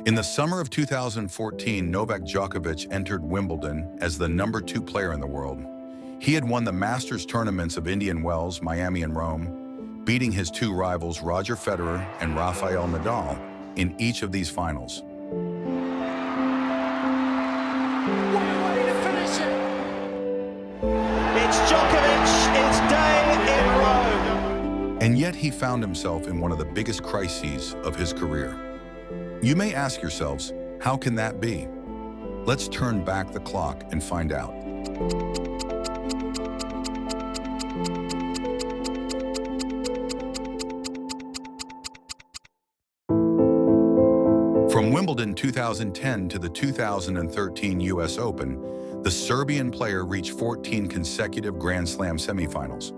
In the summer of 2014, Novak Djokovic entered Wimbledon as the #2 player in the world. He had won the Masters tournaments of Indian Wells, Miami, and Rome, beating his two rivals Roger Federer and Rafael Nadal in each of these finals. It's Djokovic's day in Rome. And yet he found himself in one of the biggest crises of his career. You may ask yourselves, how can that be? Let's turn back the clock and find out. From Wimbledon 2010 to the 2013 US Open, the Serbian player reached 14 consecutive Grand Slam semifinals.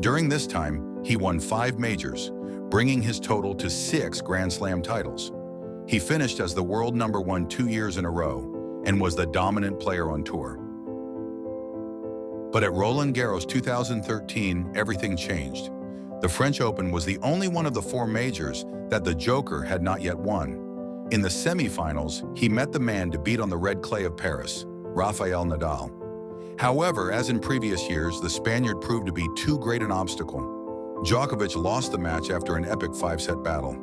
During this time, he won 5 majors, bringing his total to 6 Grand Slam titles. He finished as the world #1 2 years in a row and was the dominant player on tour. But at Roland Garros 2013, everything changed. The French Open was the only one of the 4 majors that the Joker had not yet won. In the semifinals, he met the man to beat on the red clay of Paris, Rafael Nadal. However, as in previous years, the Spaniard proved to be too great an obstacle. Djokovic lost the match after an epic 5-set battle.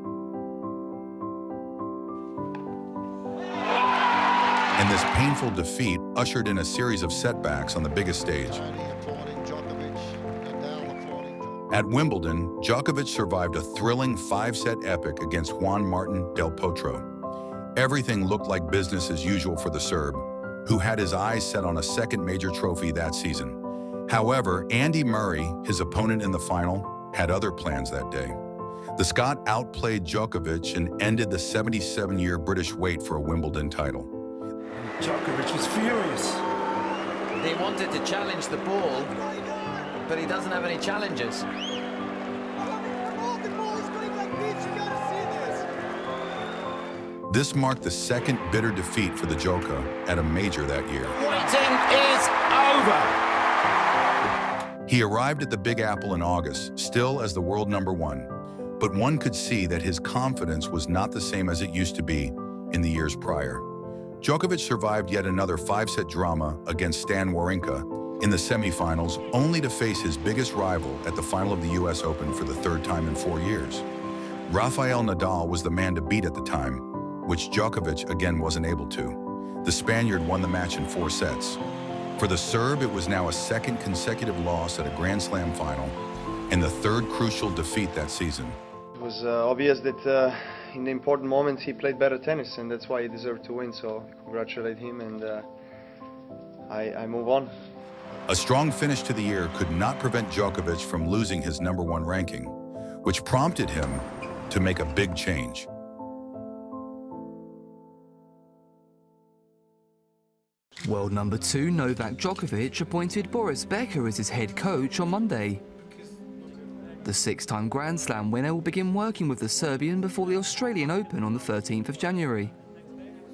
And this painful defeat ushered in a series of setbacks on the biggest stage. At Wimbledon, Djokovic survived a thrilling 5-set epic against Juan Martín del Potro. Everything looked like business as usual for the Serb, who had his eyes set on a second major trophy that season. However, Andy Murray, his opponent in the final, had other plans that day. The Scot outplayed Djokovic and ended the 77-year British wait for a Wimbledon title. Djokovic was furious. They wanted to challenge the ball, but he doesn't have any challenges. This marked the second bitter defeat for the Joker at a major that year. Waiting is over. He arrived at the Big Apple in August, still as the world #1, but one could see that his confidence was not the same as it used to be in the years prior. Djokovic survived yet another 5-set drama against Stan Wawrinka in the semifinals, only to face his biggest rival at the final of the US Open for the 3rd time in 4 years. Rafael Nadal was the man to beat at the time, which Djokovic again wasn't able to. The Spaniard won the match in 4 sets. For the Serb, it was now a 2nd consecutive loss at a Grand Slam final and the 3rd crucial defeat that season. It was obvious that in the important moments he played better tennis, and that's why he deserved to win, so I congratulate him, and I move on. A strong finish to the year could not prevent Djokovic from losing his #1 ranking, which prompted him to make a big change. World #2 Novak Djokovic appointed Boris Becker as his head coach on Monday. The 6-time Grand Slam winner will begin working with the Serbian before the Australian Open on the 13th of January.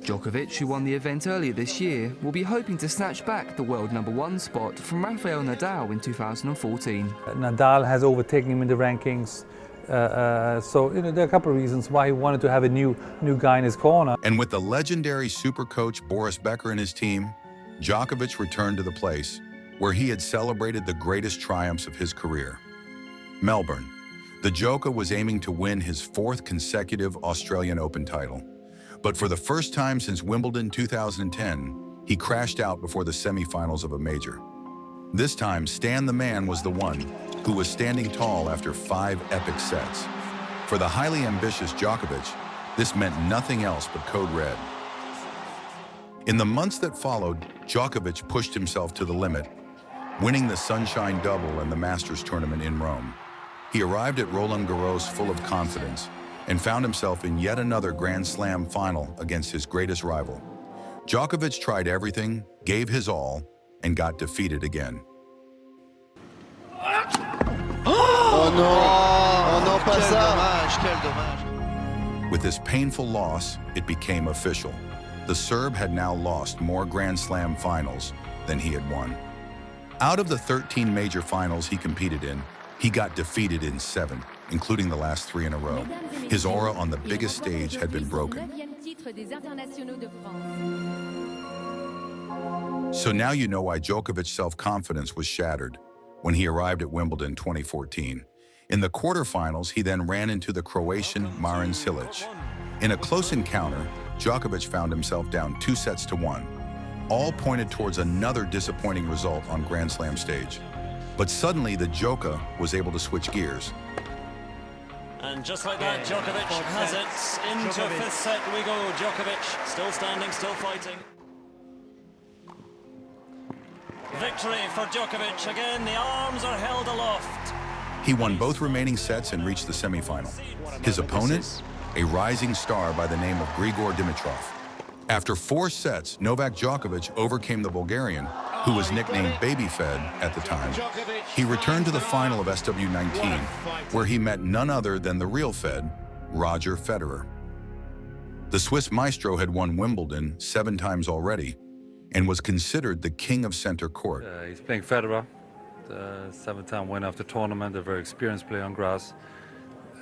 Djokovic, who won the event earlier this year, will be hoping to snatch back the world #1 spot from Rafael Nadal in 2014. Nadal has overtaken him in the rankings. So there are a couple of reasons why he wanted to have a new guy in his corner. And with the legendary super coach Boris Becker and his team, Djokovic returned to the place where he had celebrated the greatest triumphs of his career. Melbourne. The Joker was aiming to win his 4th consecutive Australian Open title. But for the first time since Wimbledon 2010, he crashed out before the semifinals of a major. This time, Stan the Man was the one who was standing tall after 5 epic sets. For the highly ambitious Djokovic, this meant nothing else but code red. In the months that followed, Djokovic pushed himself to the limit, winning the Sunshine Double and the Masters tournament in Rome. He arrived at Roland Garros full of confidence and found himself in yet another Grand Slam final against his greatest rival. Djokovic tried everything, gave his all, and got defeated again. Oh non, pas ça. Quel dommage. With this painful loss, it became official. The Serb had now lost more Grand Slam finals than he had won. Out of the 13 major finals he competed in, he got defeated in 7, including the last 3 in a row. His aura on the biggest stage had been broken. So now you know why Djokovic's self-confidence was shattered when he arrived at Wimbledon 2014. In the quarterfinals, he then ran into the Croatian Marin Cilic. In a close encounter, Djokovic found himself down 2-1. All pointed towards another disappointing result on Grand Slam stage. But suddenly, the Djoker was able to switch gears. And just like that, Djokovic has it into a fifth set. We go. Djokovic still standing, still fighting. Victory for Djokovic. Again, the arms are held aloft. He won both remaining sets and reached the semifinal. His opponent, a rising star by the name of Grigor Dimitrov. After 4 sets, Novak Djokovic overcame the Bulgarian, who was nicknamed Baby Fed at the time. He returned to the final of SW19, where he met none other than the real Fed, Roger Federer. The Swiss maestro had won Wimbledon 7 times already and was considered the king of center court. He's playing Federer, the 7-time winner of the tournament, a very experienced player on grass,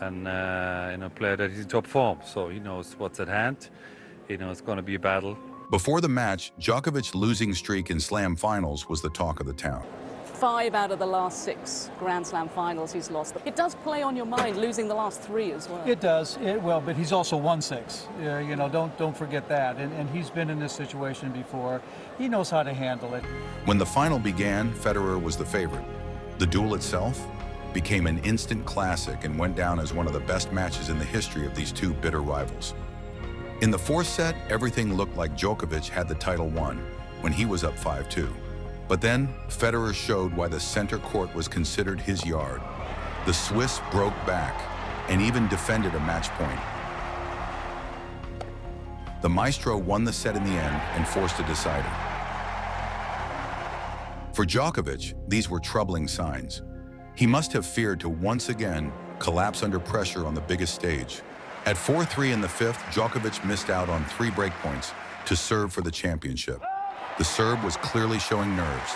and a player that is in top form, so he knows what's at hand. He knows it's going to be a battle. Before the match, Djokovic's losing streak in Slam finals was the talk of the town. 5 out of the last 6 Grand Slam finals he's lost. It does play on your mind, losing the last 3 as well. It does. But he's also won 6. Don't forget that. And he's been in this situation before. He knows how to handle it. When the final began, Federer was the favorite. The duel itself became an instant classic and went down as one of the best matches in the history of these 2 bitter rivals. In the 4th set, everything looked like Djokovic had the title won when he was up 5-2. But then, Federer showed why the center court was considered his yard. The Swiss broke back and even defended a match point. The maestro won the set in the end and forced a decider. For Djokovic, these were troubling signs. He must have feared to once again collapse under pressure on the biggest stage. At 4-3 in the 5th, Djokovic missed out on 3 breakpoints to serve for the championship. The Serb was clearly showing nerves.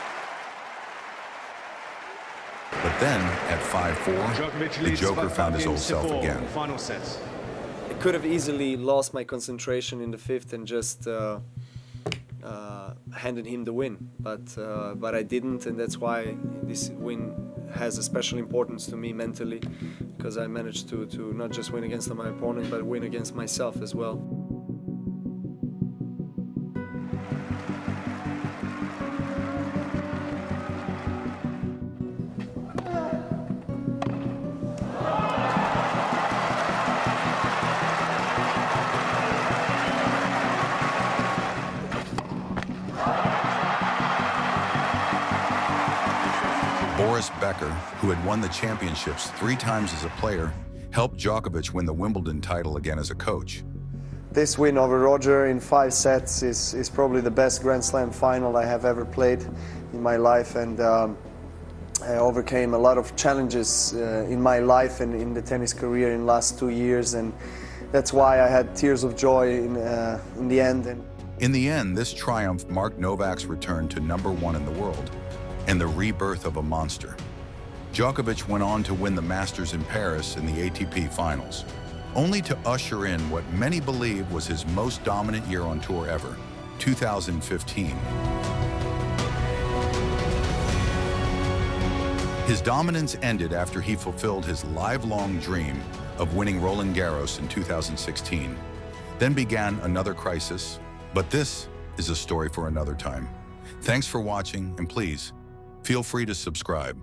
But then, at 5-4, the Joker found his old self again. I could have easily lost my concentration in the 5th and just handed him the win, but I didn't, and that's why this win has a special importance to me mentally, because I managed to not just win against my opponent, but win against myself as well. Boris Becker, who had won the championships 3 times as a player, helped Djokovic win the Wimbledon title again as a coach. This win over Roger in 5 sets is probably the best Grand Slam final I have ever played in my life, and I overcame a lot of challenges in my life and in the tennis career in the last 2 years, and that's why I had tears of joy in the end. In the end, this triumph marked Novak's return to #1 in the world and the rebirth of a monster. Djokovic went on to win the Masters in Paris in the ATP Finals, only to usher in what many believe was his most dominant year on tour ever, 2015. His dominance ended after he fulfilled his lifelong dream of winning Roland Garros in 2016. Then began another crisis, but this is a story for another time. Thanks for watching, and please, feel free to subscribe.